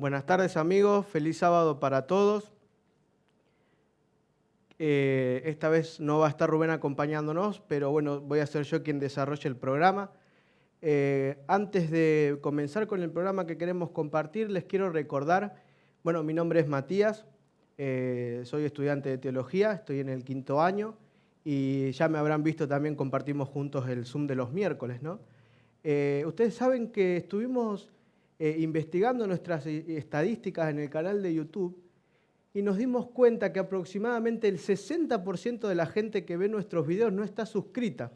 Buenas tardes amigos, feliz sábado para todos. Esta vez no va a estar Rubén acompañándonos, pero bueno, voy a ser yo quien desarrolle el programa. Antes de comenzar con el programa que queremos compartir, les quiero recordar, bueno, mi nombre es Matías, soy estudiante de teología, estoy en el 5º año y ya me habrán visto también, compartimos juntos el Zoom de los miércoles, ¿no? Ustedes saben que estuvimos investigando nuestras estadísticas en el canal de YouTube y nos dimos cuenta que aproximadamente el 60% de la gente que ve nuestros videos no está suscrita.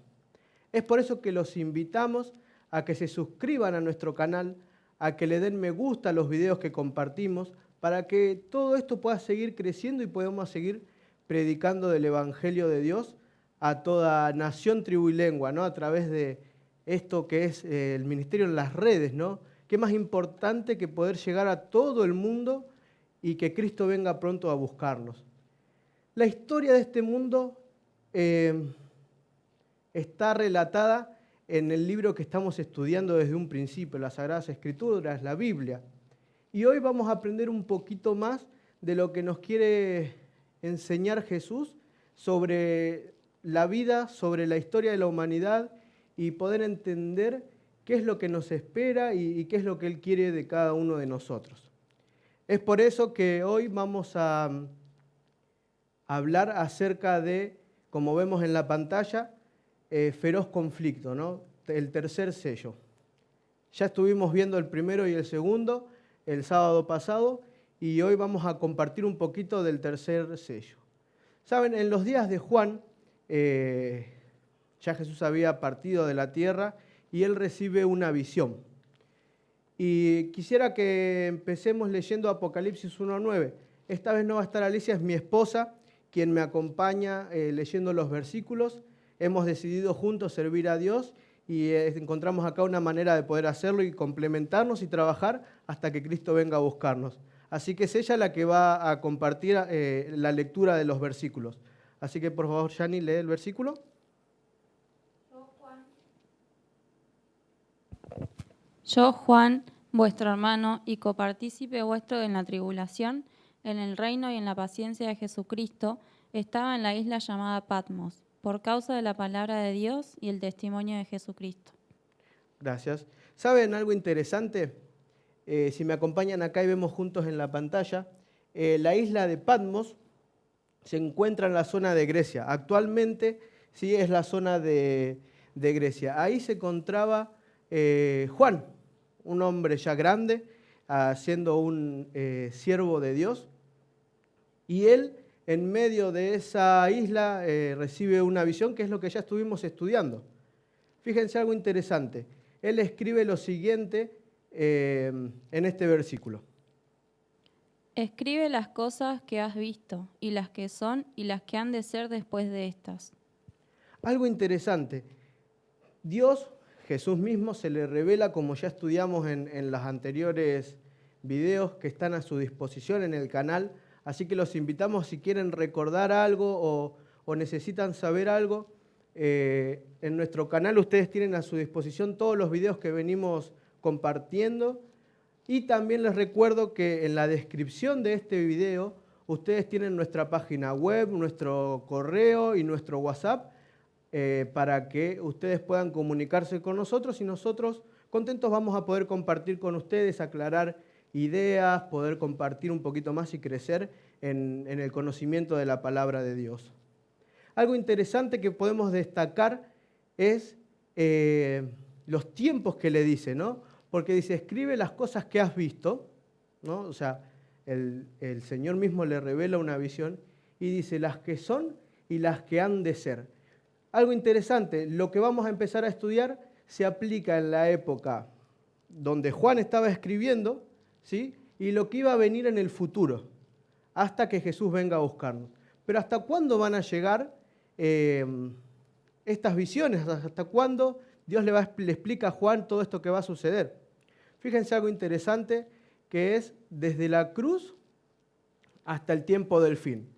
Es por eso que los invitamos a que se suscriban a nuestro canal, a que le den me gusta a los videos que compartimos, para que todo esto pueda seguir creciendo y podamos seguir predicando del Evangelio de Dios a toda nación, tribu y lengua, ¿no? A través de esto que es el ministerio en las redes, ¿no? ¿Qué más importante que poder llegar a todo el mundo y que Cristo venga pronto a buscarnos? La historia de este mundo está relatada en el libro que estamos estudiando desde un principio, las Sagradas Escrituras, la Biblia. Y hoy vamos a aprender un poquito más de lo que nos quiere enseñar Jesús sobre la vida, sobre la historia de la humanidad y poder entender qué es lo que nos espera y qué es lo que Él quiere de cada uno de nosotros. Es por eso que hoy vamos a hablar acerca de, como vemos en la pantalla, feroz conflicto, ¿no? El tercer sello. Ya estuvimos viendo el primero y el segundo el sábado pasado y hoy vamos a compartir un poquito del tercer sello. Saben, en los días de Juan, ya Jesús había partido de la tierra y él recibe una visión. Y quisiera que empecemos leyendo Apocalipsis 1:9. Esta vez no va a estar Alicia, es mi esposa, quien me acompaña leyendo los versículos. Hemos decidido juntos servir a Dios y encontramos acá una manera de poder hacerlo y complementarnos y trabajar hasta que Cristo venga a buscarnos. Así que es ella la que va a compartir la lectura de los versículos. Así que por favor, Yani, lee el versículo. Yo, Juan, vuestro hermano y copartícipe vuestro en la tribulación, en el reino y en la paciencia de Jesucristo, estaba en la isla llamada Patmos, por causa de la palabra de Dios y el testimonio de Jesucristo. Gracias. ¿Saben algo interesante? Si me acompañan acá y vemos juntos en la pantalla, la isla de Patmos se encuentra en la zona de Grecia. Actualmente sí es la zona de Grecia. Ahí se encontraba Juan, un hombre ya grande, siendo un siervo de Dios. Y él, en medio de esa isla, recibe una visión, que es lo que ya estuvimos estudiando. Fíjense algo interesante. Él escribe lo siguiente en este versículo. Escribe las cosas que has visto, y las que son, y las que han de ser después de estas. Algo interesante. Dios, Jesús mismo, se le revela, como ya estudiamos en los anteriores videos que están a su disposición en el canal. Así que los invitamos, si quieren recordar algo o necesitan saber algo, en nuestro canal ustedes tienen a su disposición todos los videos que venimos compartiendo. Y también les recuerdo que en la descripción de este video ustedes tienen nuestra página web, nuestro correo y nuestro WhatsApp para que ustedes puedan comunicarse con nosotros y nosotros contentos vamos a poder compartir con ustedes, aclarar ideas, poder compartir un poquito más y crecer en el conocimiento de la palabra de Dios. Algo interesante que podemos destacar es los tiempos que le dice, ¿no? Porque dice, escribe las cosas que has visto, ¿no? O sea, el Señor mismo le revela una visión y dice las que son y las que han de ser. Algo interesante, lo que vamos a empezar a estudiar se aplica en la época donde Juan estaba escribiendo, ¿sí? Y lo que iba a venir en el futuro, hasta que Jesús venga a buscarnos. Pero ¿hasta cuándo van a llegar estas visiones? ¿Hasta cuándo Dios le explica a Juan todo esto que va a suceder? Fíjense algo interesante que es desde la cruz hasta el tiempo del fin.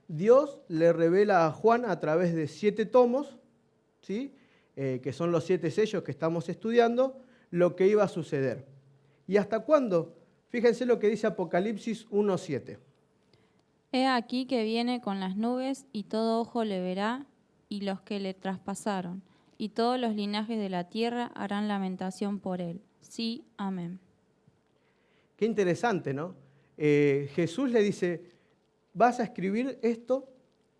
Dios le revela a Juan a través de 7 tomos, ¿sí? Que son los 7 sellos que estamos estudiando, lo que iba a suceder. ¿Y hasta cuándo? Fíjense lo que dice Apocalipsis 1:7. He aquí que viene con las nubes, y todo ojo le verá, y los que le traspasaron, y todos los linajes de la tierra harán lamentación por él. Sí, amén. Qué interesante, ¿no? Jesús le dice, vas a escribir esto,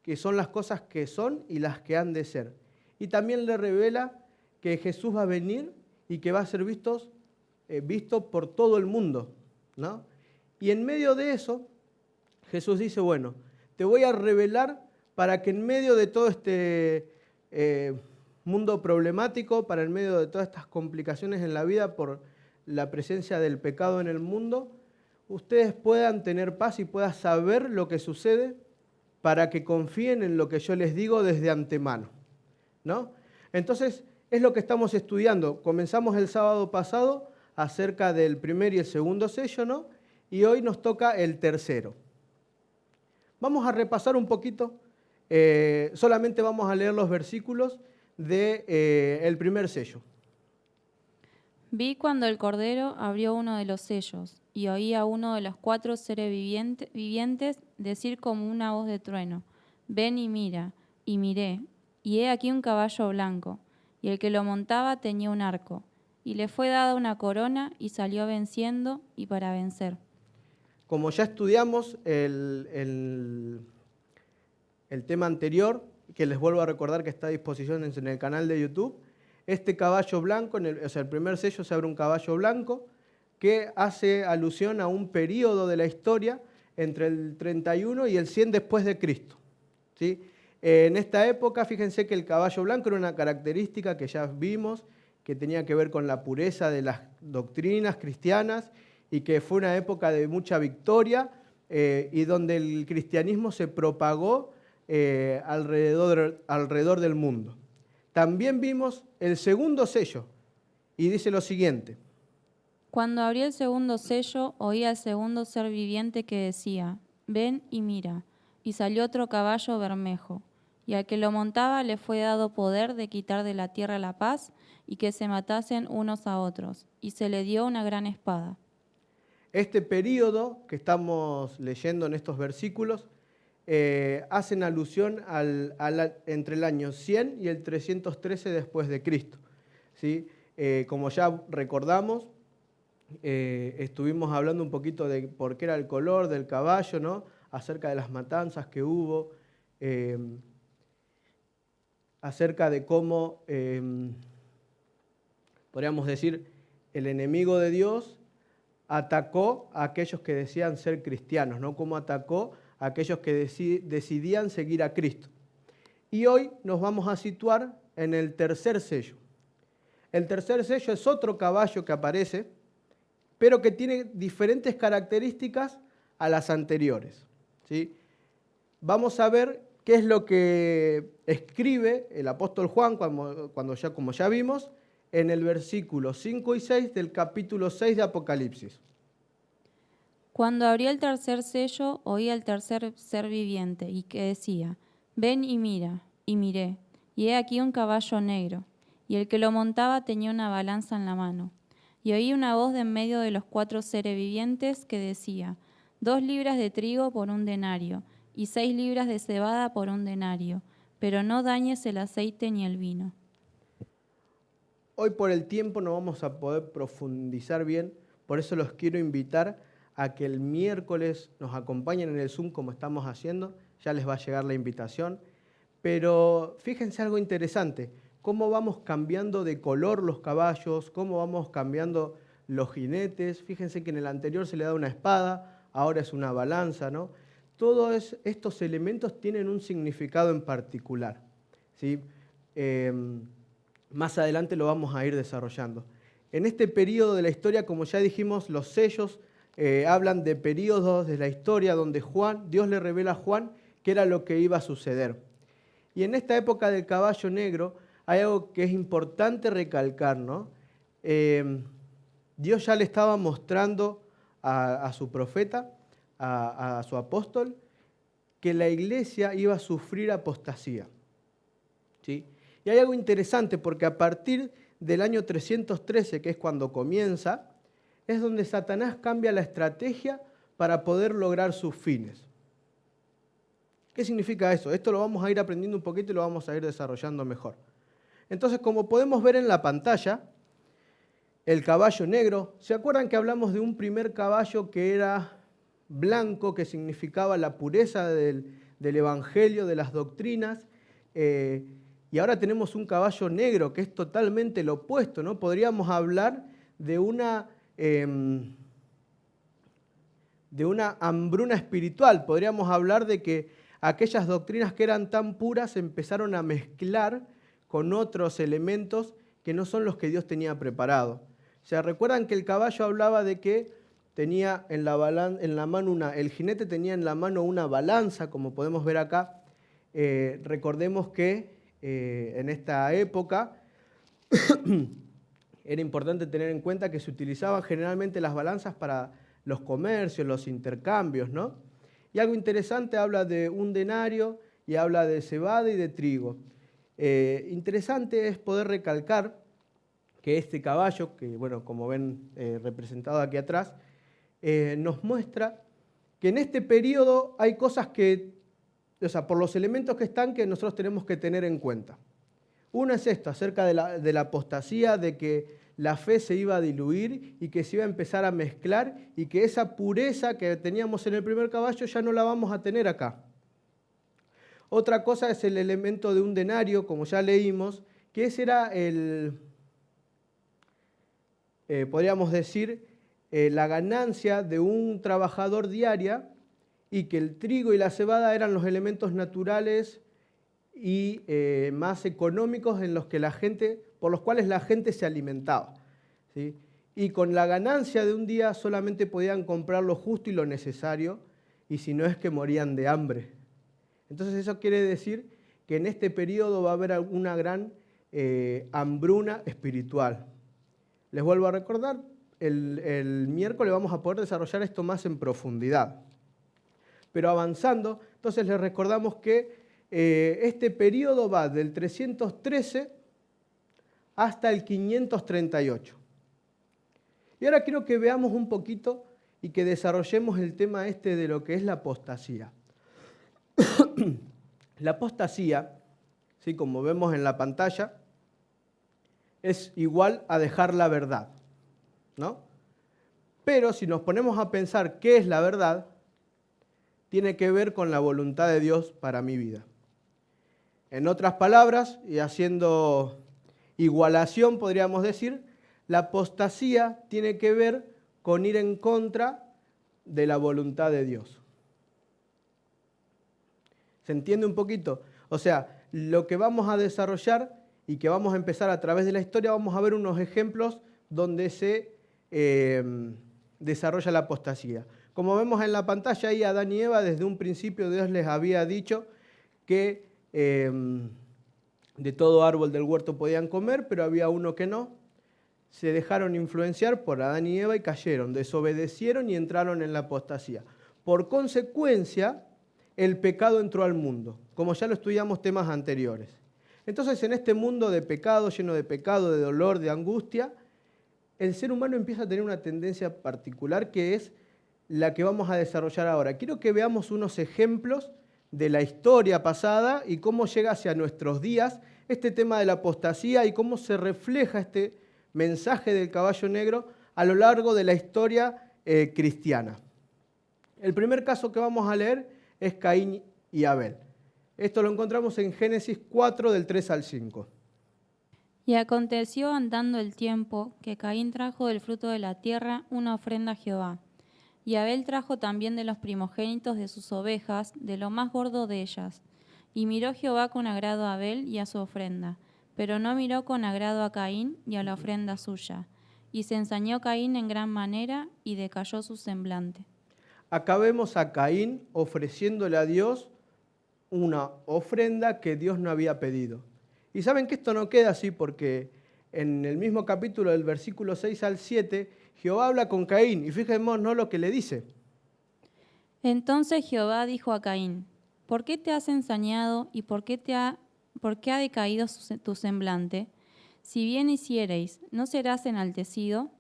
que son las cosas que son y las que han de ser. Y también le revela que Jesús va a venir y que va a ser visto por todo el mundo, ¿no? Y en medio de eso, Jesús dice, bueno, te voy a revelar para que en medio de todo este mundo problemático, para en medio de todas estas complicaciones en la vida por la presencia del pecado en el mundo, ustedes puedan tener paz y puedan saber lo que sucede para que confíen en lo que yo les digo desde antemano, ¿no? Entonces, es lo que estamos estudiando. Comenzamos el sábado pasado acerca del primer y el segundo sello, ¿no? Y hoy nos toca el tercero. Vamos a repasar un poquito, solamente vamos a leer los versículos del primer sello. Vi cuando el Cordero abrió uno de los sellos, y oí a uno de los 4 seres vivientes decir como una voz de trueno, ven y mira, y miré, y he aquí un caballo blanco, y el que lo montaba tenía un arco, y le fue dada una corona, y salió venciendo y para vencer. Como ya estudiamos el tema anterior, que les vuelvo a recordar que está a disposición en el canal de YouTube, este caballo blanco, el primer sello se abre un caballo blanco que hace alusión a un periodo de la historia entre el 31 y el 100 después de Cristo, ¿sí? En esta época, fíjense que el caballo blanco era una característica que ya vimos, que tenía que ver con la pureza de las doctrinas cristianas y que fue una época de mucha victoria y donde el cristianismo se propagó alrededor del mundo. También vimos el segundo sello y dice lo siguiente. Cuando abrí el segundo sello, oí al segundo ser viviente que decía, ven y mira, y salió otro caballo bermejo, y al que lo montaba le fue dado poder de quitar de la tierra la paz y que se matasen unos a otros, y se le dio una gran espada. Este periodo que estamos leyendo en estos versículos hacen alusión entre el año 100 y el 313 después de Cristo, ¿sí? Como ya recordamos, estuvimos hablando un poquito de por qué era el color del caballo, ¿no? Acerca de las matanzas que hubo, acerca de cómo, podríamos decir, el enemigo de Dios atacó a aquellos que decían ser cristianos, ¿no? Cómo atacó a aquellos que decidían seguir a Cristo. Y hoy nos vamos a situar en el tercer sello. El tercer sello es otro caballo que aparece, pero que tiene diferentes características a las anteriores, ¿sí? Vamos a ver qué es lo que escribe el apóstol Juan, como ya vimos, en el versículo 5 y 6 del capítulo 6 de Apocalipsis. Cuando abrí el tercer sello, oí al tercer ser viviente, y que decía, ven y mira, y miré, y he aquí un caballo negro, y el que lo montaba tenía una balanza en la mano. Y oí una voz de en medio de los 4 seres vivientes que decía, 2 libras de trigo por 1 denario, y 6 libras de cebada por 1 denario, pero no dañes el aceite ni el vino. Hoy por el tiempo no vamos a poder profundizar bien, por eso los quiero invitar a que el miércoles nos acompañen en el Zoom como estamos haciendo, ya les va a llegar la invitación, pero fíjense algo interesante, cómo vamos cambiando de color los caballos, cómo vamos cambiando los jinetes, fíjense que en el anterior se le da una espada, ahora es una balanza, ¿no? Todos estos elementos tienen un significado en particular, ¿sí? Más adelante lo vamos a ir desarrollando. En este periodo de la historia, como ya dijimos, los sellos hablan de periodos de la historia donde Dios le revela a Juan qué era lo que iba a suceder. Y en esta época del caballo negro hay algo que es importante recalcar, ¿no? Dios ya le estaba mostrando a su profeta, a su apóstol, que la iglesia iba a sufrir apostasía, ¿sí? Y hay algo interesante porque a partir del año 313, que es cuando comienza, es donde Satanás cambia la estrategia para poder lograr sus fines. ¿Qué significa eso? Esto lo vamos a ir aprendiendo un poquito y lo vamos a ir desarrollando mejor. Entonces, como podemos ver en la pantalla, el caballo negro, ¿se acuerdan que hablamos de un primer caballo que era blanco, que significaba la pureza del evangelio, de las doctrinas? Y ahora tenemos un caballo negro, que es totalmente lo opuesto, ¿no? Podríamos hablar de una hambruna espiritual. Podríamos hablar de que aquellas doctrinas que eran tan puras empezaron a mezclar con otros elementos que no son los que Dios tenía preparado. O sea, recuerdan que el caballo hablaba de que tenía en la mano el jinete tenía en la mano una balanza, como podemos ver acá. Recordemos que en esta época era importante tener en cuenta que se utilizaban generalmente las balanzas para los comercios, los intercambios, ¿no? Y algo interesante, habla de un denario y habla de cebada y de trigo. Interesante es poder recalcar que este caballo, que bueno, como ven representado aquí atrás, nos muestra que en este periodo hay cosas que, o sea, por los elementos que están, que nosotros tenemos que tener en cuenta. Uno es esto, acerca de la apostasía, de que la fe se iba a diluir y que se iba a empezar a mezclar y que esa pureza que teníamos en el primer caballo ya no la vamos a tener acá. Otra cosa es el elemento de un denario, como ya leímos, que ese era podríamos decir, la ganancia de un trabajador diaria, y que el trigo y la cebada eran los elementos naturales y más económicos por los cuales la gente se alimentaba, ¿sí? Y con la ganancia de un día solamente podían comprar lo justo y lo necesario, y si no es que morían de hambre. Entonces eso quiere decir que en este periodo va a haber una gran hambruna espiritual. Les vuelvo a recordar, el miércoles vamos a poder desarrollar esto más en profundidad. Pero avanzando, entonces les recordamos que este periodo va del 313 hasta el 538. Y ahora quiero que veamos un poquito y que desarrollemos el tema de lo que es la apostasía. La apostasía, ¿sí? Como vemos en la pantalla, es igual a dejar la verdad, ¿no? Pero si nos ponemos a pensar qué es la verdad, tiene que ver con la voluntad de Dios para mi vida. En otras palabras, y haciendo igualación, podríamos decir, la apostasía tiene que ver con ir en contra de la voluntad de Dios. ¿Se entiende un poquito? O sea, lo que vamos a desarrollar y que vamos a empezar a través de la historia, vamos a ver unos ejemplos donde se desarrolla la apostasía. Como vemos en la pantalla, ahí Adán y Eva, desde un principio Dios les había dicho que de todo árbol del huerto podían comer, pero había uno que no. Se dejaron influenciar por Adán y Eva y cayeron, desobedecieron y entraron en la apostasía. Por consecuencia, el pecado entró al mundo, como ya lo estudiamos temas anteriores. Entonces, en este mundo de pecado, lleno de pecado, de dolor, de angustia, el ser humano empieza a tener una tendencia particular que es la que vamos a desarrollar ahora. Quiero que veamos unos ejemplos de la historia pasada y cómo llega hacia nuestros días este tema de la apostasía y cómo se refleja este mensaje del caballo negro a lo largo de la historia cristiana. El primer caso que vamos a leer es Caín y Abel. Esto lo encontramos en Génesis 4, del 3 al 5. Y aconteció andando el tiempo que Caín trajo del fruto de la tierra una ofrenda a Jehová. Y Abel trajo también de los primogénitos de sus ovejas, de lo más gordo de ellas. Y miró Jehová con agrado a Abel y a su ofrenda, pero no miró con agrado a Caín y a la ofrenda suya. Y se ensañó Caín en gran manera y decayó su semblante. Acá vemos a Caín ofreciéndole a Dios una ofrenda que Dios no había pedido. Y saben que esto no queda así porque en el mismo capítulo del versículo 6 al 7, Jehová habla con Caín y fijémonos lo que le dice. Entonces Jehová dijo a Caín: ¿por qué te has ensañado y por qué ha decaído tu semblante? Si bien hiciereis, ¿no serás enaltecido?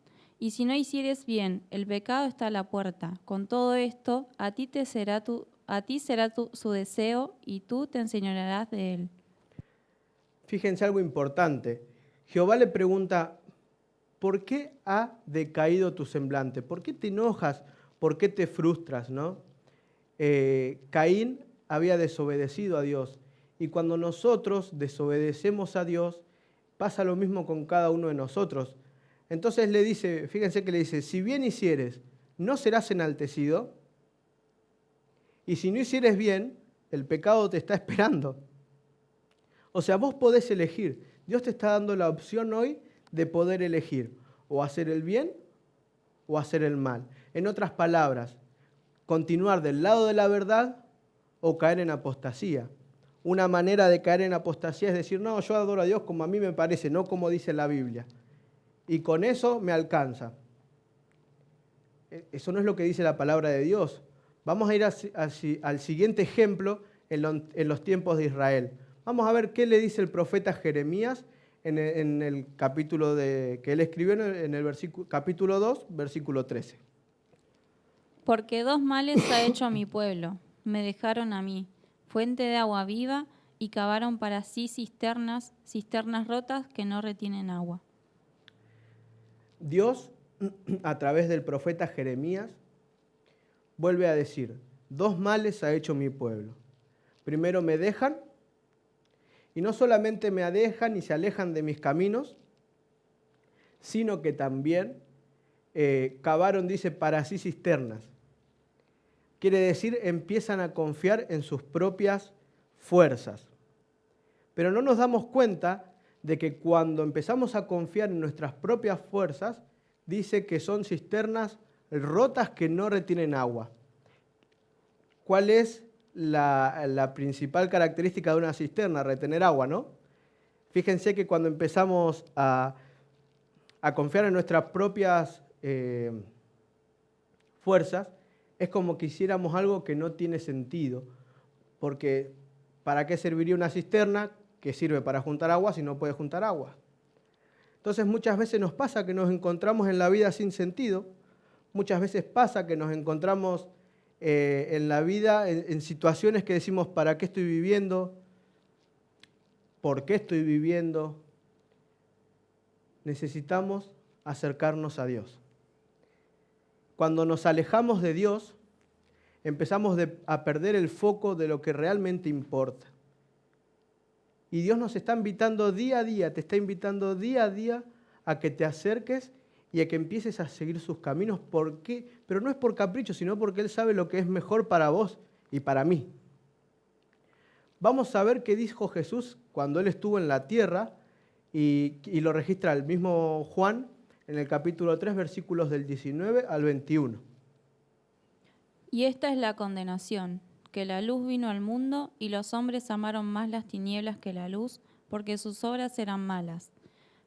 Y si no hicieres bien, el pecado está a la puerta. Con todo esto, a ti será su deseo y tú te enseñorearás de él. Fíjense algo importante. Jehová le pregunta, ¿por qué ha decaído tu semblante? ¿Por qué te enojas? ¿Por qué te frustras? ¿No? Caín había desobedecido a Dios. Y cuando nosotros desobedecemos a Dios, pasa lo mismo con cada uno de nosotros. Entonces le dice, fíjense que le dice, si bien hicieres, no serás enaltecido. Y si no hicieres bien, el pecado te está esperando. O sea, vos podés elegir. Dios te está dando la opción hoy de poder elegir o hacer el bien o hacer el mal. En otras palabras, continuar del lado de la verdad o caer en apostasía. Una manera de caer en apostasía es decir, no, yo adoro a Dios como a mí me parece, no como dice la Biblia. Y con eso me alcanza. Eso no es lo que dice la palabra de Dios. Vamos a ir al siguiente ejemplo en los tiempos de Israel. Vamos a ver qué le dice el profeta Jeremías en el capítulo que él escribió en el capítulo 2, versículo 13. Porque dos males ha hecho a mi pueblo. Me dejaron a mí, fuente de agua viva, y cavaron para sí cisternas rotas que no retienen agua. Dios, a través del profeta Jeremías, vuelve a decir, dos males ha hecho mi pueblo. Primero me dejan, y no solamente me dejan y se alejan de mis caminos, sino que también cavaron, dice, para sí cisternas. Quiere decir, empiezan a confiar en sus propias fuerzas. Pero no nos damos cuenta de que cuando empezamos a confiar en nuestras propias fuerzas, dice que son cisternas rotas que no retienen agua. ¿Cuál es la principal característica de una cisterna? Retener agua, ¿no? Fíjense que cuando empezamos a confiar en nuestras propias fuerzas, es como que hiciéramos algo que no tiene sentido. Porque ¿para qué serviría una cisterna que sirve para juntar agua si no puede juntar agua? Entonces muchas veces nos pasa que nos encontramos en la vida sin sentido. Muchas veces pasa que nos encontramos en la vida en situaciones que decimos, ¿para qué estoy viviendo? ¿Por qué estoy viviendo? Necesitamos acercarnos a Dios. Cuando nos alejamos de Dios, empezamos a perder el foco de lo que realmente importa. Y Dios nos está invitando día a día, te está invitando día a día a que te acerques y a que empieces a seguir sus caminos. ¿Por qué? Pero no es por capricho, sino porque Él sabe lo que es mejor para vos y para mí. Vamos a ver qué dijo Jesús cuando Él estuvo en la tierra y lo registra el mismo Juan en el capítulo 3, versículos del 19 al 21. Y esta es la condenación, que la luz vino al mundo y los hombres amaron más las tinieblas que la luz, porque sus obras eran malas.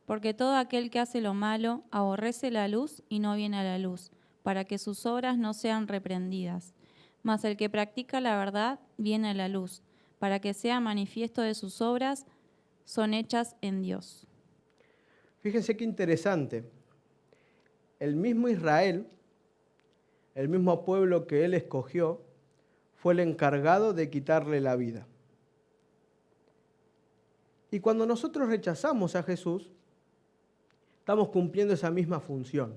Porque todo aquel que hace lo malo aborrece la luz y no viene a la luz, para que sus obras no sean reprendidas. Mas el que practica la verdad viene a la luz, para que sea manifiesto de sus obras son hechas en Dios. Fíjense qué interesante. El mismo Israel, el mismo pueblo que Él escogió, fue el encargado de quitarle la vida. Y cuando nosotros rechazamos a Jesús, estamos cumpliendo esa misma función.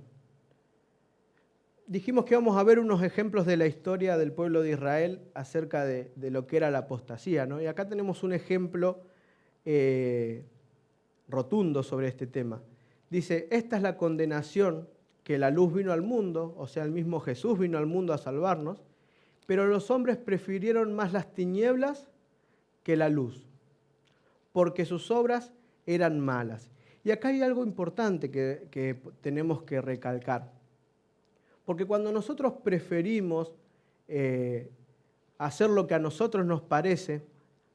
Dijimos que vamos a ver unos ejemplos de la historia del pueblo de Israel acerca de lo que era la apostasía, ¿no? Y acá tenemos un ejemplo rotundo sobre este tema. Dice, esta es la condenación, que la luz vino al mundo, o sea, el mismo Jesús vino al mundo a salvarnos, pero los hombres prefirieron más las tinieblas que la luz, porque sus obras eran malas. Y acá hay algo importante que tenemos que recalcar. Porque cuando nosotros preferimos hacer lo que a nosotros nos parece,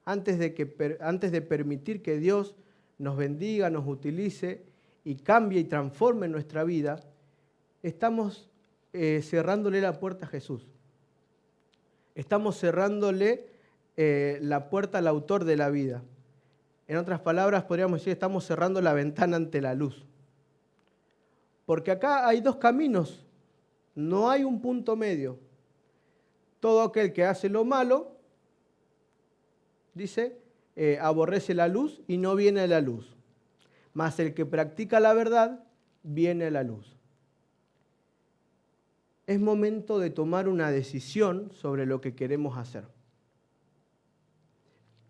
antes de permitir que Dios nos bendiga, nos utilice y cambie y transforme nuestra vida, estamos cerrándole la puerta a Jesús. Estamos cerrándole la puerta al autor de la vida. En otras palabras, podríamos decir, estamos cerrando la ventana ante la luz. Porque acá hay dos caminos, no hay un punto medio. Todo aquel que hace lo malo, dice, aborrece la luz y no viene a la luz. Mas el que practica la verdad, viene a la luz. Es momento de tomar una decisión sobre lo que queremos hacer.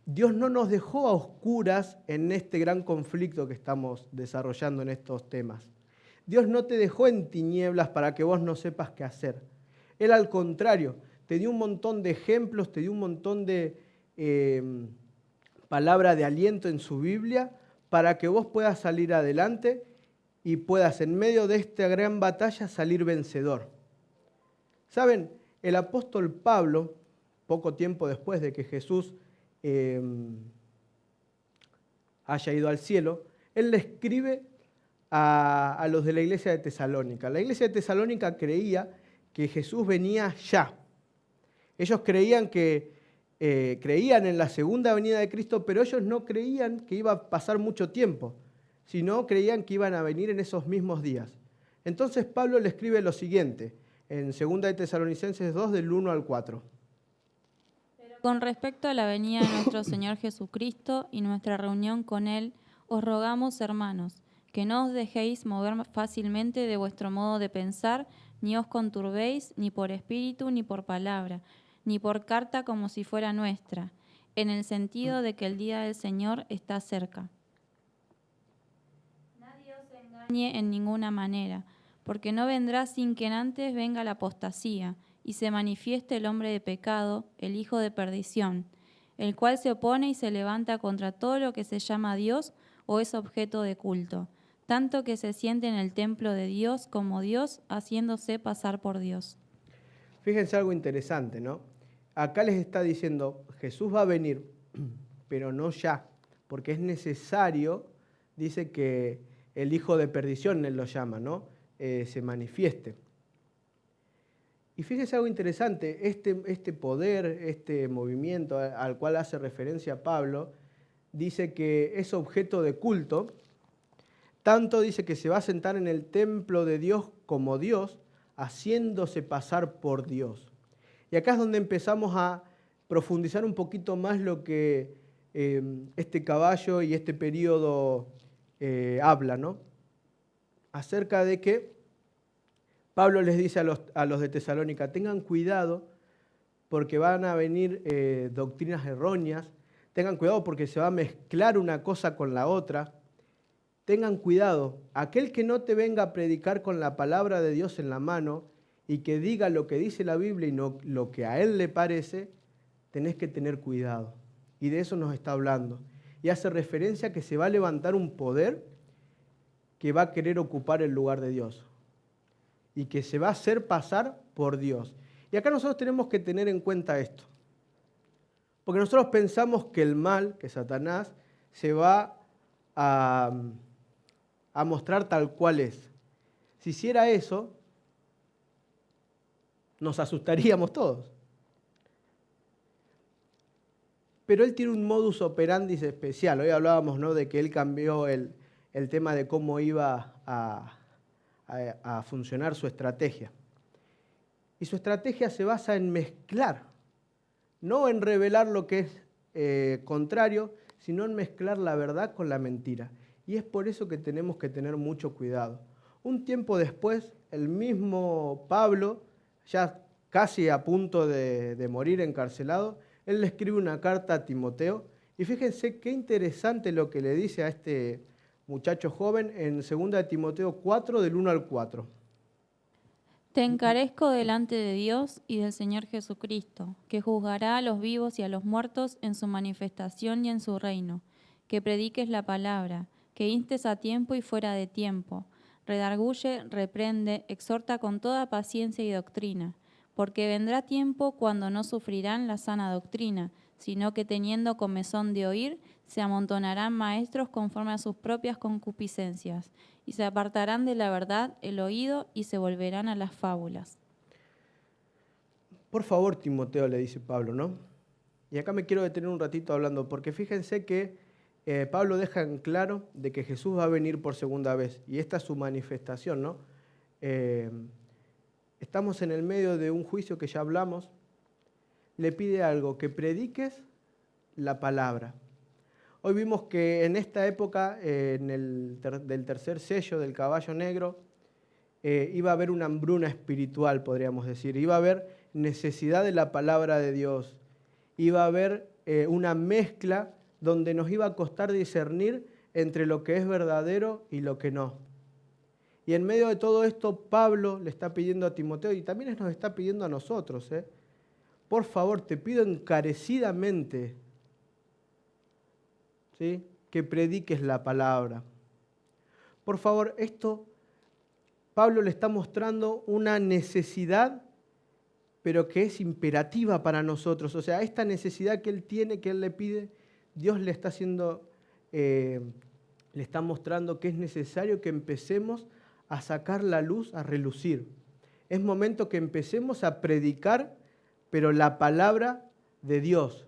Dios no nos dejó a oscuras en este gran conflicto que estamos desarrollando en estos temas. Dios no te dejó en tinieblas para que vos no sepas qué hacer. Él al contrario, te dio un montón de ejemplos, te dio un montón de palabra de aliento en su Biblia para que vos puedas salir adelante y puedas en medio de esta gran batalla salir vencedor. ¿Saben? El apóstol Pablo, poco tiempo después de que Jesús haya ido al cielo, él le escribe a los de la iglesia de Tesalónica. La iglesia de Tesalónica creía que Jesús venía ya. Ellos creían en la segunda venida de Cristo, pero ellos no creían que iba a pasar mucho tiempo, sino creían que iban a venir en esos mismos días. Entonces Pablo le escribe lo siguiente, en 2 de Tesalonicenses 2, del 1 al 4. Con respecto a la venida de nuestro Señor Jesucristo y nuestra reunión con Él, os rogamos, hermanos, que no os dejéis mover fácilmente de vuestro modo de pensar, ni os conturbéis, ni por espíritu, ni por palabra, ni por carta como si fuera nuestra, en el sentido de que el día del Señor está cerca. Nadie os engañe en ninguna manera, porque no vendrá sin que antes venga la apostasía, y se manifieste el hombre de pecado, el hijo de perdición, el cual se opone y se levanta contra todo lo que se llama Dios o es objeto de culto, tanto que se siente en el templo de Dios como Dios, haciéndose pasar por Dios. Fíjense algo interesante, ¿no? Acá les está diciendo, Jesús va a venir, pero no ya, porque es necesario, dice que el hijo de perdición, él lo llama, ¿no? Se manifieste. Y fíjense algo interesante, este poder, este movimiento al cual hace referencia Pablo, dice que es objeto de culto, tanto dice que se va a sentar en el templo de Dios como Dios, haciéndose pasar por Dios. Y acá es donde empezamos a profundizar un poquito más lo que este caballo y este periodo habla, ¿no? Acerca de que Pablo les dice a los de Tesalónica, tengan cuidado porque van a venir doctrinas erróneas, tengan cuidado porque se va a mezclar una cosa con la otra, tengan cuidado, aquel que no te venga a predicar con la palabra de Dios en la mano y que diga lo que dice la Biblia y no lo que a él le parece, tenés que tener cuidado. Y de eso nos está hablando. Y hace referencia a que se va a levantar un poder que va a querer ocupar el lugar de Dios y que se va a hacer pasar por Dios. Y acá nosotros tenemos que tener en cuenta esto. Porque nosotros pensamos que el mal, que Satanás, se va a mostrar tal cual es. Si hiciera eso, nos asustaríamos todos. Pero él tiene un modus operandi especial. Hoy hablábamos, ¿no?, de que él cambió el tema de cómo iba a funcionar su estrategia. Y su estrategia se basa en mezclar, no en revelar lo que es contrario, sino en mezclar la verdad con la mentira. Y es por eso que tenemos que tener mucho cuidado. Un tiempo después, el mismo Pablo, ya casi a punto de morir encarcelado, él le escribe una carta a Timoteo. Y fíjense qué interesante lo que le dice a este muchacho joven en 2 Timoteo 4, del 1 al 4. Te encarezco delante de Dios y del Señor Jesucristo, que juzgará a los vivos y a los muertos en su manifestación y en su reino, que prediques la palabra, que instes a tiempo y fuera de tiempo, redarguye, reprende, exhorta con toda paciencia y doctrina, porque vendrá tiempo cuando no sufrirán la sana doctrina, sino que teniendo comezón de oír, se amontonarán maestros conforme a sus propias concupiscencias, y se apartarán de la verdad el oído y se volverán a las fábulas. Por favor, Timoteo, le dice Pablo, ¿no? Y acá me quiero detener un ratito hablando, porque fíjense que Pablo deja en claro de que Jesús va a venir por segunda vez y esta es su manifestación, ¿no? Estamos en el medio de un juicio que ya hablamos. Le pide algo, que prediques la palabra. Hoy vimos que en esta época, del tercer sello del caballo negro, iba a haber una hambruna espiritual, podríamos decir. Iba a haber necesidad de la palabra de Dios. Iba a haber una mezcla donde nos iba a costar discernir entre lo que es verdadero y lo que no. Y en medio de todo esto, Pablo le está pidiendo a Timoteo, y también nos está pidiendo a nosotros, por favor, te pido encarecidamente, ¿sí?, que prediques la palabra. Por favor, esto Pablo le está mostrando una necesidad, pero que es imperativa para nosotros. O sea, esta necesidad que él tiene, que él le pide, Dios le está haciendo, le está mostrando que es necesario que empecemos a sacar la luz, a relucir. Es momento que empecemos a predicar, pero la palabra de Dios,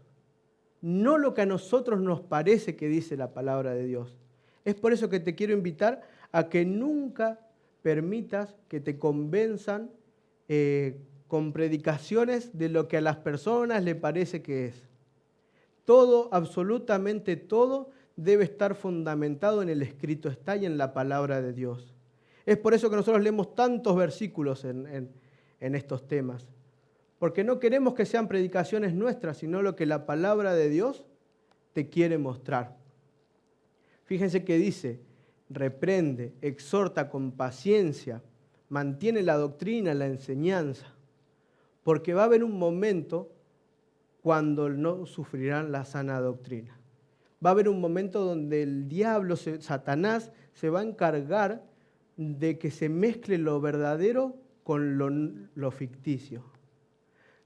no lo que a nosotros nos parece que dice la palabra de Dios. Es por eso que te quiero invitar a que nunca permitas que te convenzan con predicaciones de lo que a las personas le parece que es. Todo, absolutamente todo, debe estar fundamentado en el escrito está y en la palabra de Dios. Es por eso que nosotros leemos tantos versículos en estos temas. Porque no queremos que sean predicaciones nuestras, sino lo que la palabra de Dios te quiere mostrar. Fíjense que dice, reprende, exhorta con paciencia, mantiene la doctrina, la enseñanza, porque va a haber un momento cuando no sufrirán la sana doctrina. Va a haber un momento donde el diablo, Satanás, se va a encargar de que se mezcle lo verdadero con lo ficticio.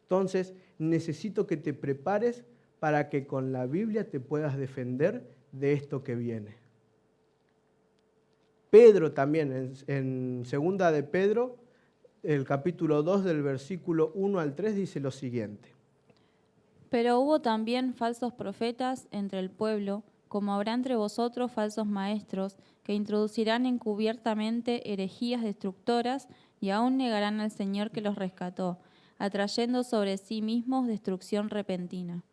Entonces, necesito que te prepares para que con la Biblia te puedas defender de esto que viene. Pedro también, en segunda de Pedro, el capítulo 2 del versículo 1 al 3 dice lo siguiente. Pero hubo también falsos profetas entre el pueblo, como habrá entre vosotros falsos maestros, que introducirán encubiertamente herejías destructoras y aún negarán al Señor que los rescató, atrayendo sobre sí mismos destrucción repentina.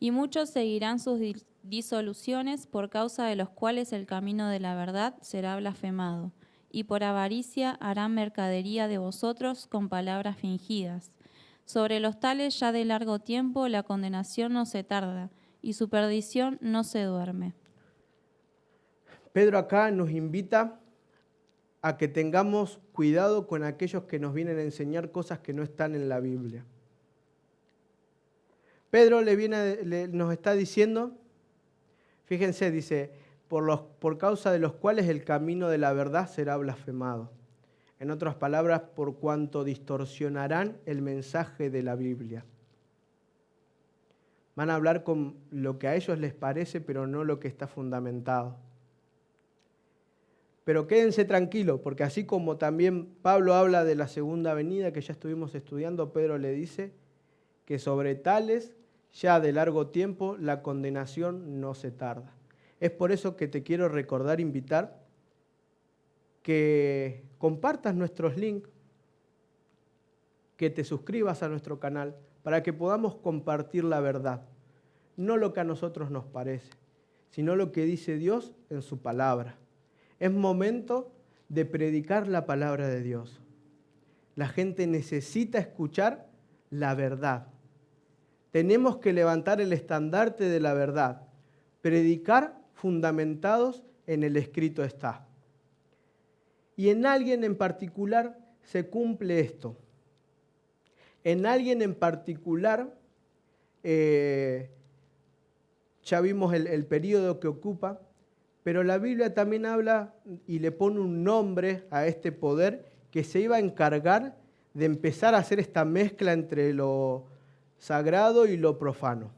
Y muchos seguirán sus disoluciones, por causa de los cuales el camino de la verdad será blasfemado, y por avaricia harán mercadería de vosotros con palabras fingidas. Sobre los tales ya de largo tiempo la condenación no se tarda, y su perdición no se duerme. Pedro acá nos invita a que tengamos cuidado con aquellos que nos vienen a enseñar cosas que no están en la Biblia. Pedro nos está diciendo, fíjense, dice, por causa de los cuales el camino de la verdad será blasfemado. En otras palabras, por cuanto distorsionarán el mensaje de la Biblia. Van a hablar con lo que a ellos les parece, pero no lo que está fundamentado. Pero quédense tranquilos, porque así como también Pablo habla de la segunda venida que ya estuvimos estudiando, Pedro le dice que sobre tales, ya de largo tiempo, la condenación no se tarda. Es por eso que te quiero recordar, invitar, que compartas nuestros links, que te suscribas a nuestro canal, para que podamos compartir la verdad. No lo que a nosotros nos parece, sino lo que dice Dios en su palabra. Es momento de predicar la palabra de Dios. La gente necesita escuchar la verdad. Tenemos que levantar el estandarte de la verdad. Predicar fundamentados en el escrito está. Y en alguien en particular se cumple esto. En alguien en particular, ya vimos el periodo que ocupa, pero la Biblia también habla y le pone un nombre a este poder que se iba a encargar de empezar a hacer esta mezcla entre lo sagrado y lo profano.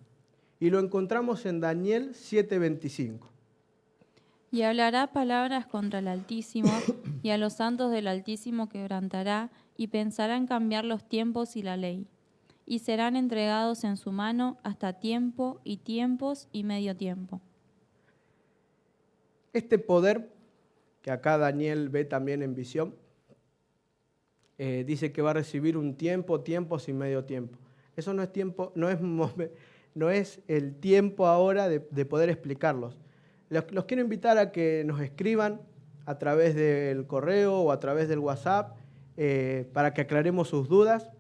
Y lo encontramos en Daniel 7:25. Y hablará palabras contra el Altísimo, y a los santos del Altísimo quebrantará, y pensará en cambiar los tiempos y la ley. Y serán entregados en su mano hasta tiempo y tiempos y medio tiempo. Este poder, que acá Daniel ve también en visión, dice que va a recibir un tiempo, tiempos y medio tiempo. Eso no es tiempo, no es el tiempo ahora de poder explicarlos. Los quiero invitar a que nos escriban a través del correo o a través del WhatsApp para que aclaremos sus dudas,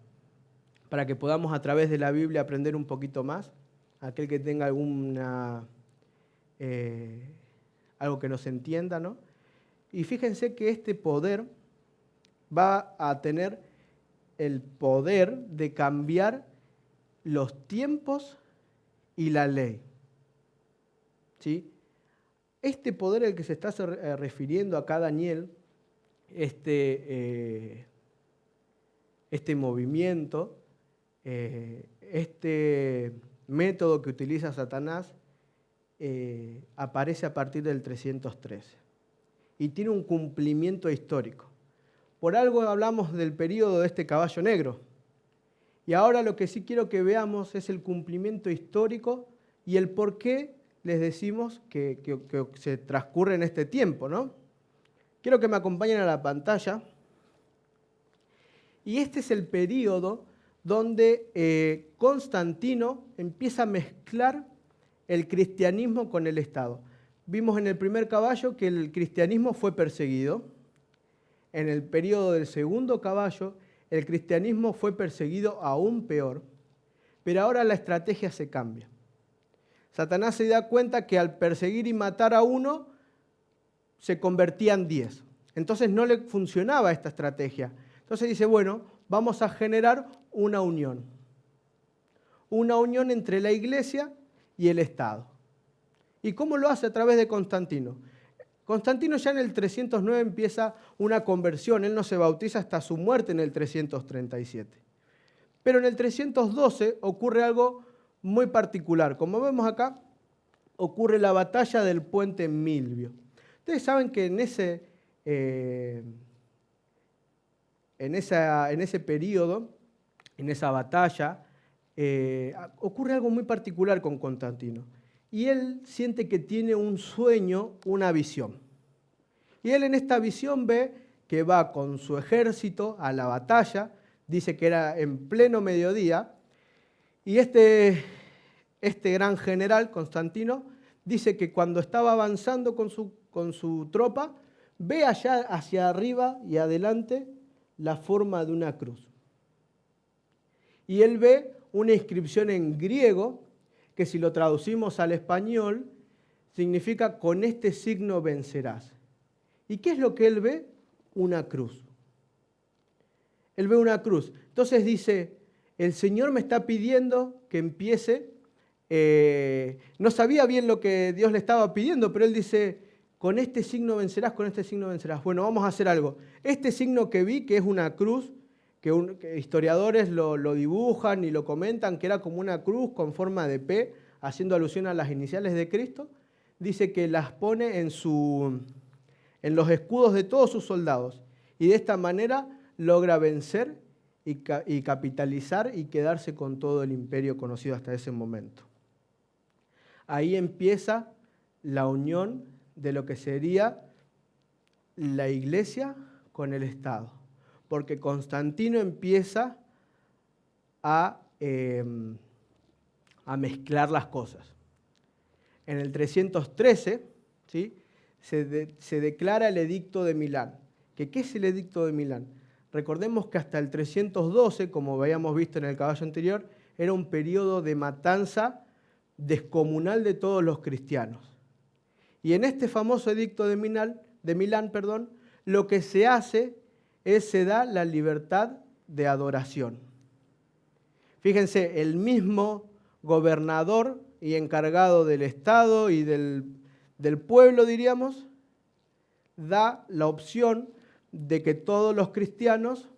para que podamos a través de la Biblia aprender un poquito más. Aquel que tenga algo que nos entienda, ¿no? Y fíjense que este poder va a tener el poder de cambiar los tiempos y la ley. ¿Sí? Este poder al que se está refiriendo acá Daniel, este movimiento, este método que utiliza Satanás, aparece a partir del 313 y tiene un cumplimiento histórico. Por algo hablamos del periodo de este caballo negro. Y ahora lo que sí quiero que veamos es el cumplimiento histórico y el por qué les decimos que se transcurre en este tiempo, ¿no? Quiero que me acompañen a la pantalla. Y este es el periodo donde Constantino empieza a mezclar el cristianismo con el Estado. Vimos en el primer caballo que el cristianismo fue perseguido. En el periodo del segundo caballo, el cristianismo fue perseguido aún peor. Pero ahora la estrategia se cambia. Satanás se da cuenta que al perseguir y matar a uno, se convertían 10. Entonces no le funcionaba esta estrategia. Entonces dice, bueno, vamos a generar una unión. Una unión entre la iglesia y el Estado. ¿Y cómo lo hace? A través de Constantino. Constantino ya en el 309 empieza una conversión. Él no se bautiza hasta su muerte en el 337. Pero en el 312 ocurre algo muy particular. Como vemos acá, ocurre la batalla del puente Milvio. Ustedes saben que en ese periodo, en esa batalla, ocurre algo muy particular con Constantino. Y él siente que tiene un sueño, una visión. Y él en esta visión ve que va con su ejército a la batalla, dice que era en pleno mediodía, y este gran general, Constantino, dice que cuando estaba avanzando con su tropa, ve allá hacia arriba y adelante la forma de una cruz. Y él ve una inscripción en griego, que si lo traducimos al español, significa con este signo vencerás. ¿Y qué es lo que él ve? Una cruz. Él ve una cruz. Entonces dice, el Señor me está pidiendo que empiece. No sabía bien lo que Dios le estaba pidiendo, pero él dice, con este signo vencerás, con este signo vencerás. Bueno, vamos a hacer algo. Este signo que vi, que es una cruz, que historiadores lo dibujan y lo comentan, que era como una cruz con forma de P, haciendo alusión a las iniciales de Cristo, dice que las pone en los escudos de todos sus soldados. Y de esta manera logra vencer y capitalizar y quedarse con todo el imperio conocido hasta ese momento. Ahí empieza la unión de lo que sería la iglesia con el Estado. Porque Constantino empieza a mezclar las cosas. En el 313, ¿sí?, se declara el Edicto de Milán. ¿Qué es el Edicto de Milán? Recordemos que hasta el 312, como habíamos visto en el caballo anterior, era un periodo de matanza descomunal de todos los cristianos. Y en este famoso Edicto de Milán, lo que se hace se da la libertad de adoración. Fíjense, el mismo gobernador y encargado del Estado y del pueblo, diríamos, da la opción de que todos los cristianos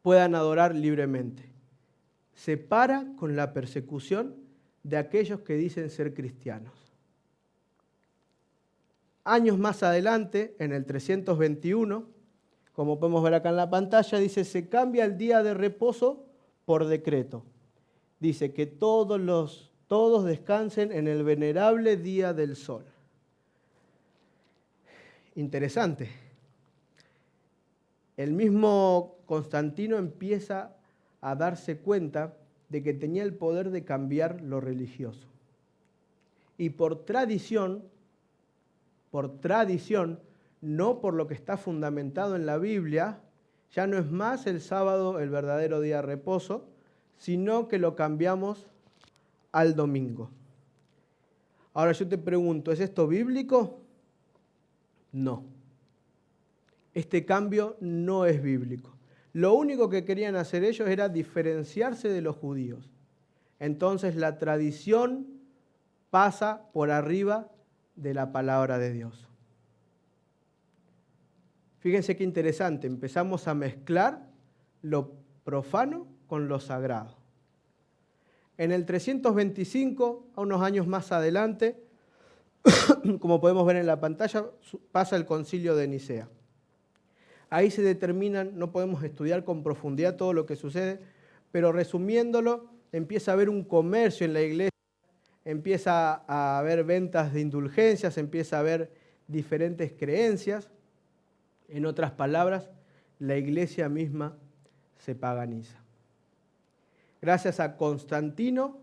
puedan adorar libremente. Se para con la persecución de aquellos que dicen ser cristianos. Años más adelante, en el 321, como podemos ver acá en la pantalla, dice, se cambia el día de reposo por decreto. Dice que todos descansen en el venerable día del sol. interesante. El mismo Constantino empieza a darse cuenta de que tenía el poder de cambiar lo religioso. Y por tradición, no por lo que está fundamentado en la Biblia, ya no es más el sábado el verdadero día de reposo, sino que lo cambiamos al domingo. Ahora yo te pregunto, ¿es esto bíblico? No. Este cambio no es bíblico. Lo único que querían hacer ellos era diferenciarse de los judíos. Entonces la tradición pasa por arriba de la palabra de Dios. Fíjense qué interesante, empezamos a mezclar lo profano con lo sagrado. En el 325, a unos años más adelante, como podemos ver en la pantalla, pasa el Concilio de Nicea. Ahí se determinan, no podemos estudiar con profundidad todo lo que sucede, pero resumiéndolo, empieza a haber un comercio en la iglesia, empieza a haber ventas de indulgencias, empieza a haber diferentes creencias. En otras palabras, la iglesia misma se paganiza. Gracias a Constantino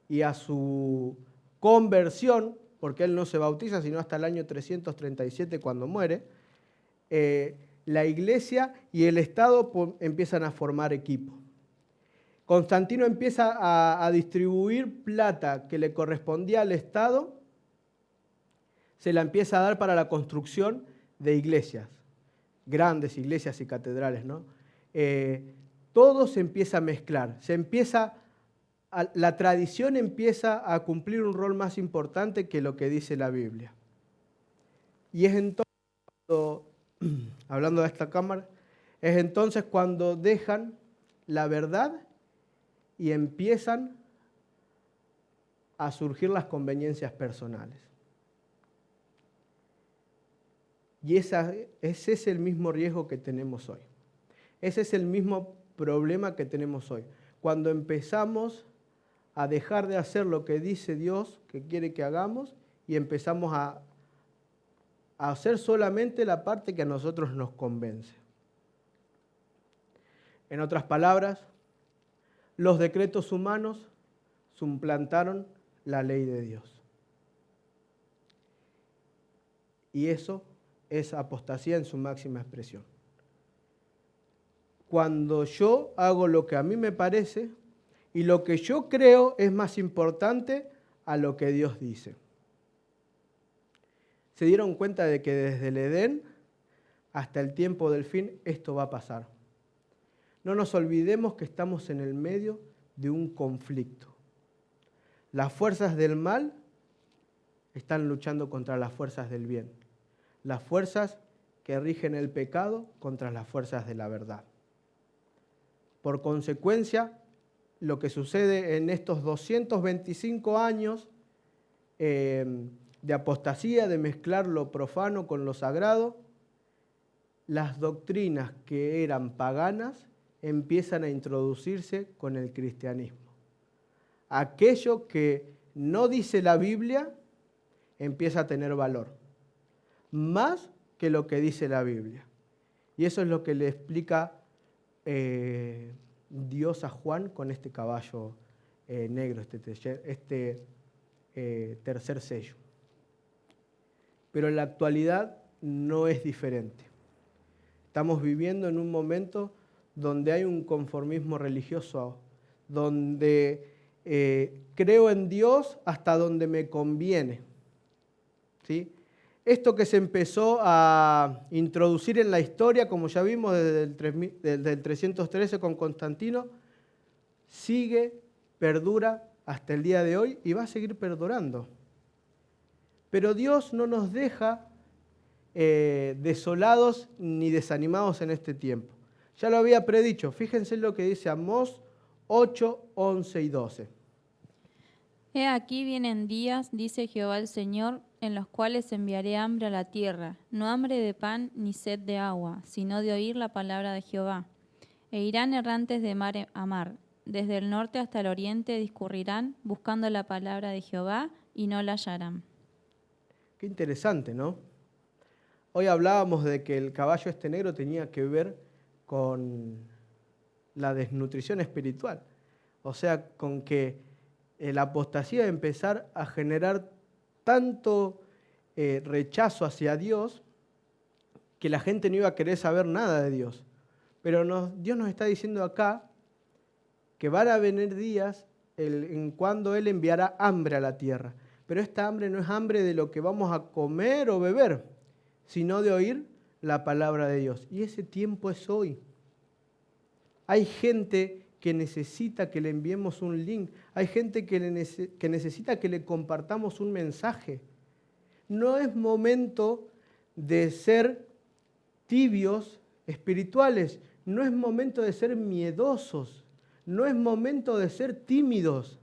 y a su conversión, porque él no se bautiza sino hasta el año 337 cuando muere, la iglesia y el Estado empiezan a formar equipo. Constantino empieza a distribuir plata que le correspondía al Estado, se la empieza a dar para la construcción de iglesias, grandes iglesias y catedrales, ¿no? Todo se empieza a mezclar, la tradición empieza a cumplir un rol más importante que lo que dice la Biblia. Y es entonces, hablando de esta cámara, es entonces cuando dejan la verdad y empiezan a surgir las conveniencias personales. Y ese es el mismo riesgo que tenemos hoy. Ese es el mismo problema que tenemos hoy. Cuando empezamos a dejar de hacer lo que dice Dios que quiere que hagamos y empezamos a hacer solamente la parte que a nosotros nos convence. En otras palabras, los decretos humanos suplantaron la ley de Dios. Y eso es apostasía en su máxima expresión. Cuando yo hago lo que a mí me parece y lo que yo creo es más importante a lo que Dios dice. Se dieron cuenta de que desde el Edén hasta el tiempo del fin esto va a pasar. No nos olvidemos que estamos en el medio de un conflicto. Las fuerzas del mal están luchando contra las fuerzas del bien. Las fuerzas que rigen el pecado contra las fuerzas de la verdad. Por consecuencia, lo que sucede en estos 225 años de apostasía, de mezclar lo profano con lo sagrado, las doctrinas que eran paganas empiezan a introducirse con el cristianismo. Aquello que no dice la Biblia empieza a tener valor, más que lo que dice la Biblia. Y eso es lo que le explica Dios a Juan con este caballo negro, este tercer sello. Pero en la actualidad no es diferente. Estamos viviendo en un momento donde hay un conformismo religioso, donde creo en Dios hasta donde me conviene. ¿Sí? Esto que se empezó a introducir en la historia, como ya vimos desde el 313 con Constantino, perdura hasta el día de hoy y va a seguir perdurando. Pero Dios no nos deja desolados ni desanimados en este tiempo. Ya lo había predicho, fíjense lo que dice Amós 8, 11 y 12. He aquí vienen días, dice Jehová el Señor, en los cuales enviaré hambre a la tierra, no hambre de pan ni sed de agua, sino de oír la palabra de Jehová. E irán errantes de mar a mar, desde el norte hasta el oriente discurrirán, buscando la palabra de Jehová, y no la hallarán. Qué interesante, ¿no? Hoy hablábamos de que el caballo este negro tenía que ver con la desnutrición espiritual. O sea, con que la apostasía de empezar a generar tanto rechazo hacia Dios que la gente no iba a querer saber nada de Dios. Pero Dios nos está diciendo acá que van a venir días en cuando Él enviará hambre a la tierra. Pero esta hambre no es hambre de lo que vamos a comer o beber, sino de oír la palabra de Dios. Y ese tiempo es hoy. Hay gente que necesita que le enviemos un link. Hay gente que necesita que le compartamos un mensaje. No es momento de ser tibios espirituales. No es momento de ser miedosos. No es momento de ser tímidos.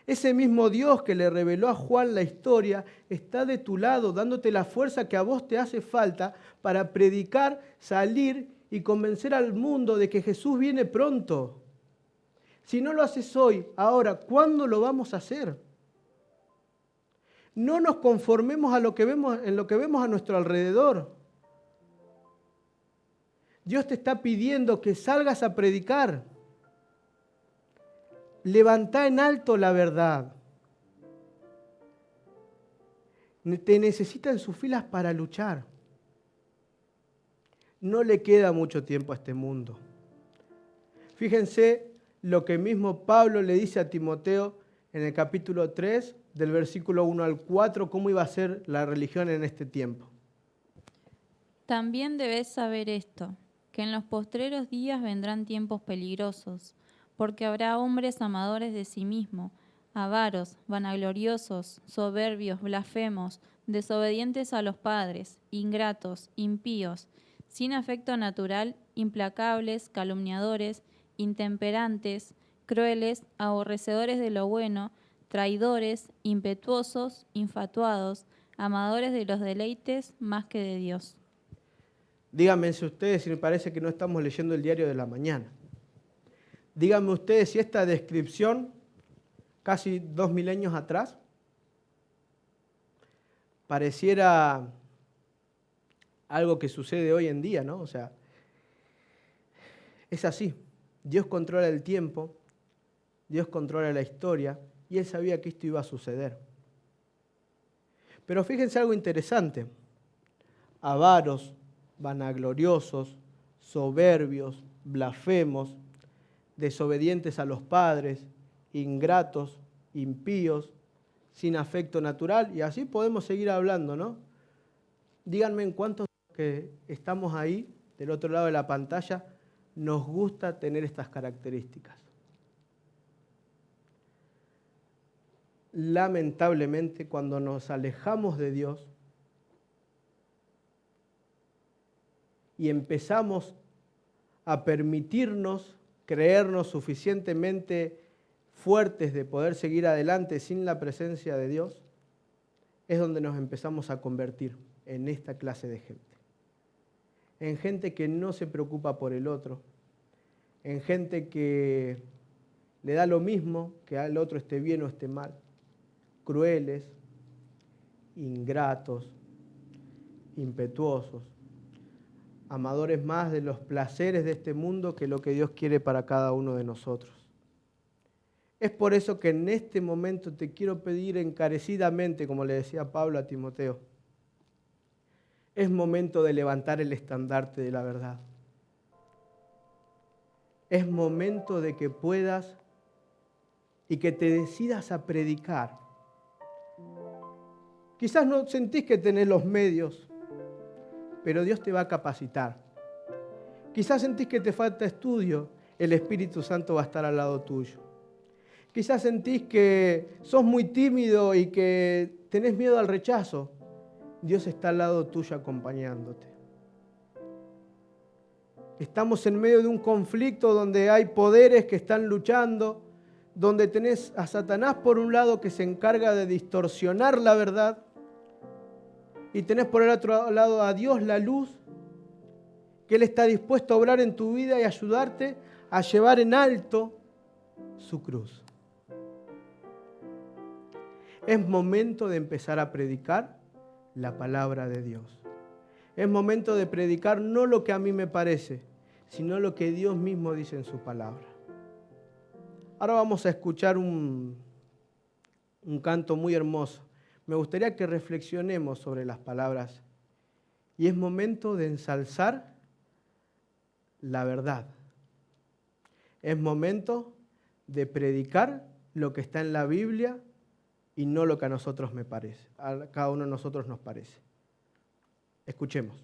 Ese mismo Dios que le reveló a Juan la historia está de tu lado, dándote la fuerza que a vos te hace falta para predicar, salir y convencer al mundo de que Jesús viene pronto. Si no lo haces hoy, ahora, ¿cuándo lo vamos a hacer? No nos conformemos en lo que vemos a nuestro alrededor. Dios te está pidiendo que salgas a predicar. Levantá en alto la verdad. Te necesita en sus filas para luchar. No le queda mucho tiempo a este mundo. Fíjense lo que mismo Pablo le dice a Timoteo en el capítulo 3, del versículo 1 al 4, cómo iba a ser la religión en este tiempo. También debes saber esto, que en los postreros días vendrán tiempos peligrosos, porque habrá hombres amadores de sí mismos, avaros, vanagloriosos, soberbios, blasfemos, desobedientes a los padres, ingratos, impíos, sin afecto natural, implacables, calumniadores, intemperantes, crueles, aborrecedores de lo bueno, traidores, impetuosos, infatuados, amadores de los deleites más que de Dios. Díganme ustedes si me parece que no estamos leyendo el diario de la mañana. Díganme ustedes si esta descripción, casi 2 milenios atrás, pareciera algo que sucede hoy en día, ¿no? O sea, es así. Dios controla el tiempo, Dios controla la historia, y Él sabía que esto iba a suceder. Pero fíjense algo interesante. Avaros, vanagloriosos, soberbios, blasfemos, desobedientes a los padres, ingratos, impíos, sin afecto natural, y así podemos seguir hablando, ¿no? Díganme en cuántos que estamos ahí, del otro lado de la pantalla, nos gusta tener estas características. Lamentablemente, cuando nos alejamos de Dios y empezamos a permitirnos creernos suficientemente fuertes de poder seguir adelante sin la presencia de Dios, es donde nos empezamos a convertir en esta clase de gente. En gente que no se preocupa por el otro, en gente que le da lo mismo que al otro esté bien o esté mal, crueles, ingratos, impetuosos, amadores más de los placeres de este mundo que lo que Dios quiere para cada uno de nosotros. Es por eso que en este momento te quiero pedir encarecidamente, como le decía Pablo a Timoteo, es momento de levantar el estandarte de la verdad. Es momento de que puedas y que te decidas a predicar. Quizás no sentís que tenés los medios, pero Dios te va a capacitar. Quizás sentís que te falta estudio, el Espíritu Santo va a estar al lado tuyo. Quizás sentís que sos muy tímido y que tenés miedo al rechazo. Dios está al lado tuyo acompañándote. Estamos en medio de un conflicto donde hay poderes que están luchando, donde tenés a Satanás por un lado que se encarga de distorsionar la verdad, y tenés por el otro lado a Dios, la luz, que Él está dispuesto a obrar en tu vida y ayudarte a llevar en alto su cruz. Es momento de empezar a predicar la palabra de Dios. Es momento de predicar no lo que a mí me parece, sino lo que Dios mismo dice en su palabra. Ahora vamos a escuchar un canto muy hermoso. Me gustaría que reflexionemos sobre las palabras. Y es momento de ensalzar la verdad. Es momento de predicar lo que está en la Biblia y no lo que a nosotros me parece, a cada uno de nosotros nos parece. Escuchemos.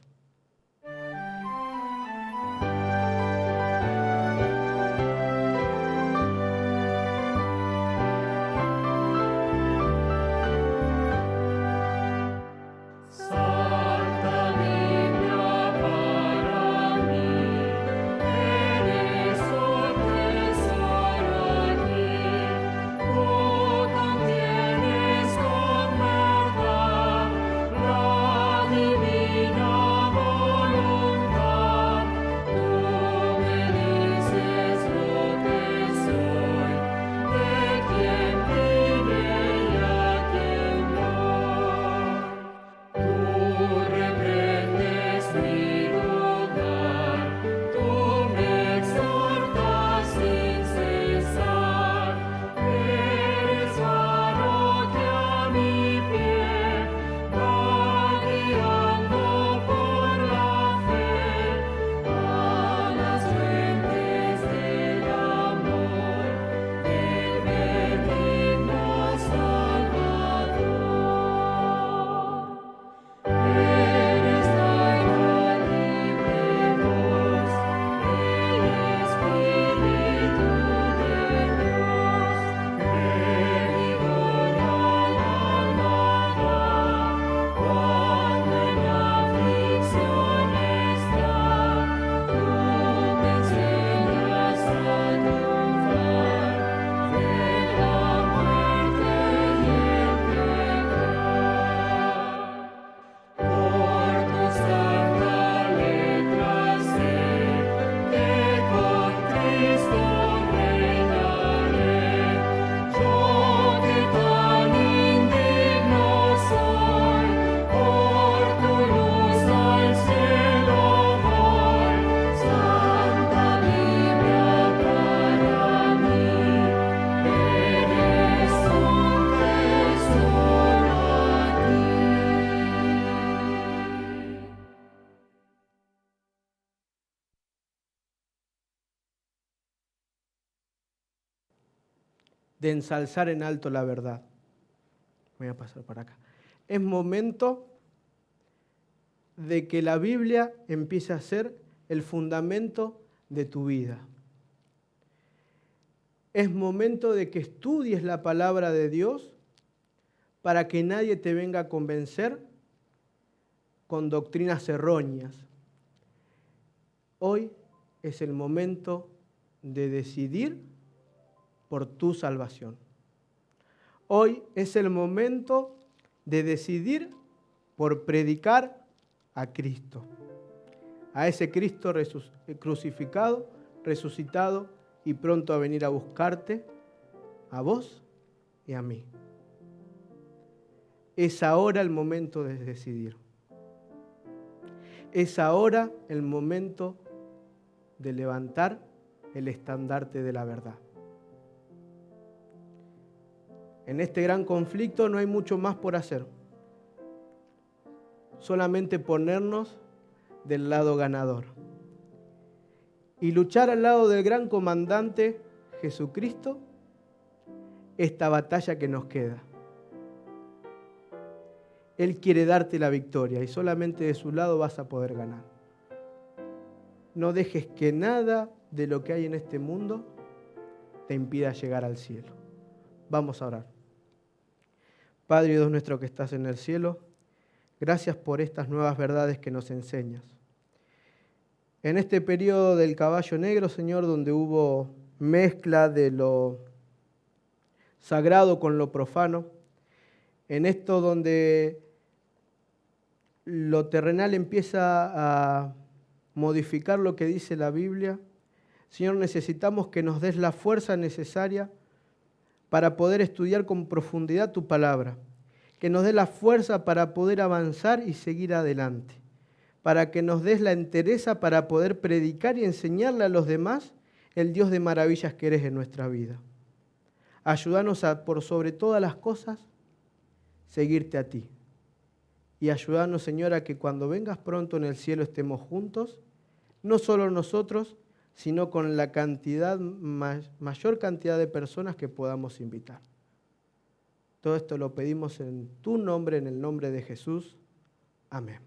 De ensalzar en alto la verdad. Voy a pasar para acá. Es momento de que la Biblia empiece a ser el fundamento de tu vida. Es momento de que estudies la palabra de Dios para que nadie te venga a convencer con doctrinas erróneas. Hoy es el momento de decidir por tu salvación. Hoy es el momento de decidir por predicar a Cristo, a ese Cristo crucificado, resucitado y pronto a venir a buscarte, a vos y a mí. Es ahora el momento de decidir. Es ahora el momento de levantar el estandarte de la verdad. En este gran conflicto no hay mucho más por hacer. Solamente ponernos del lado ganador. Y luchar al lado del gran comandante Jesucristo esta batalla que nos queda. Él quiere darte la victoria y solamente de su lado vas a poder ganar. No dejes que nada de lo que hay en este mundo te impida llegar al cielo. Vamos a orar. Padre Dios nuestro que estás en el cielo, gracias por estas nuevas verdades que nos enseñas. En este periodo del caballo negro, Señor, donde hubo mezcla de lo sagrado con lo profano, en esto donde lo terrenal empieza a modificar lo que dice la Biblia, Señor, necesitamos que nos des la fuerza necesaria para poder estudiar con profundidad tu palabra, que nos dé la fuerza para poder avanzar y seguir adelante, para que nos des la entereza para poder predicar y enseñarle a los demás el Dios de maravillas que eres en nuestra vida. Ayúdanos a, por sobre todas las cosas, seguirte a ti. Y ayúdanos, Señor, a que cuando vengas pronto en el cielo estemos juntos, no solo nosotros, sino con la mayor cantidad de personas que podamos invitar. Todo esto lo pedimos en tu nombre, en el nombre de Jesús. Amén.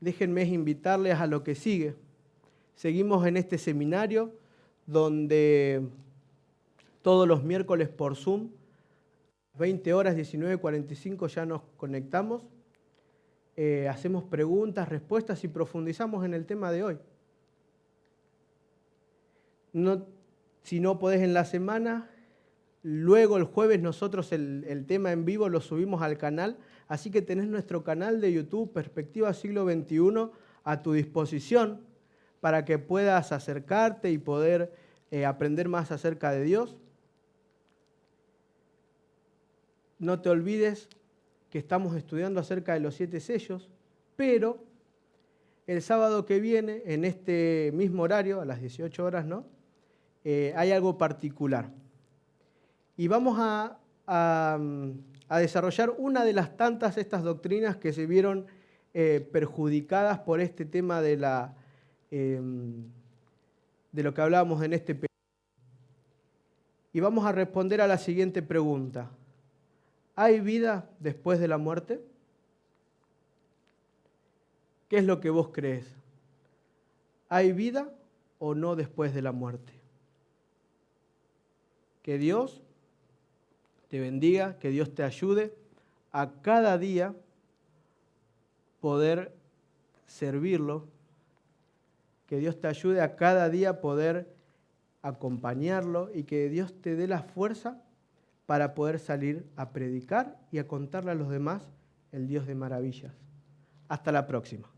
Déjenme invitarles a lo que sigue. Seguimos en este seminario donde todos los miércoles por Zoom, 20 horas, 19:45 ya nos conectamos. Hacemos preguntas, respuestas y profundizamos en el tema de hoy. Si no podés en la semana, luego el jueves nosotros el tema en vivo lo subimos al canal, así que tenés nuestro canal de YouTube, Perspectiva Siglo XXI, a tu disposición para que puedas acercarte y poder aprender más acerca de Dios. No te olvides que estamos estudiando acerca de los 7 sellos, pero el sábado que viene, en este mismo horario, a las 18 horas, ¿no? Hay algo particular. Y vamos a desarrollar una de las tantas estas doctrinas que se vieron perjudicadas por este tema de lo que hablábamos en este periodo. Y vamos a responder a la siguiente pregunta. ¿Hay vida después de la muerte? ¿Qué es lo que vos crees? ¿Hay vida o no después de la muerte? Que Dios te bendiga, que Dios te ayude a cada día poder servirlo, que Dios te ayude a cada día poder acompañarlo y que Dios te dé la fuerza para poder salir a predicar y a contarle a los demás el Dios de maravillas. Hasta la próxima.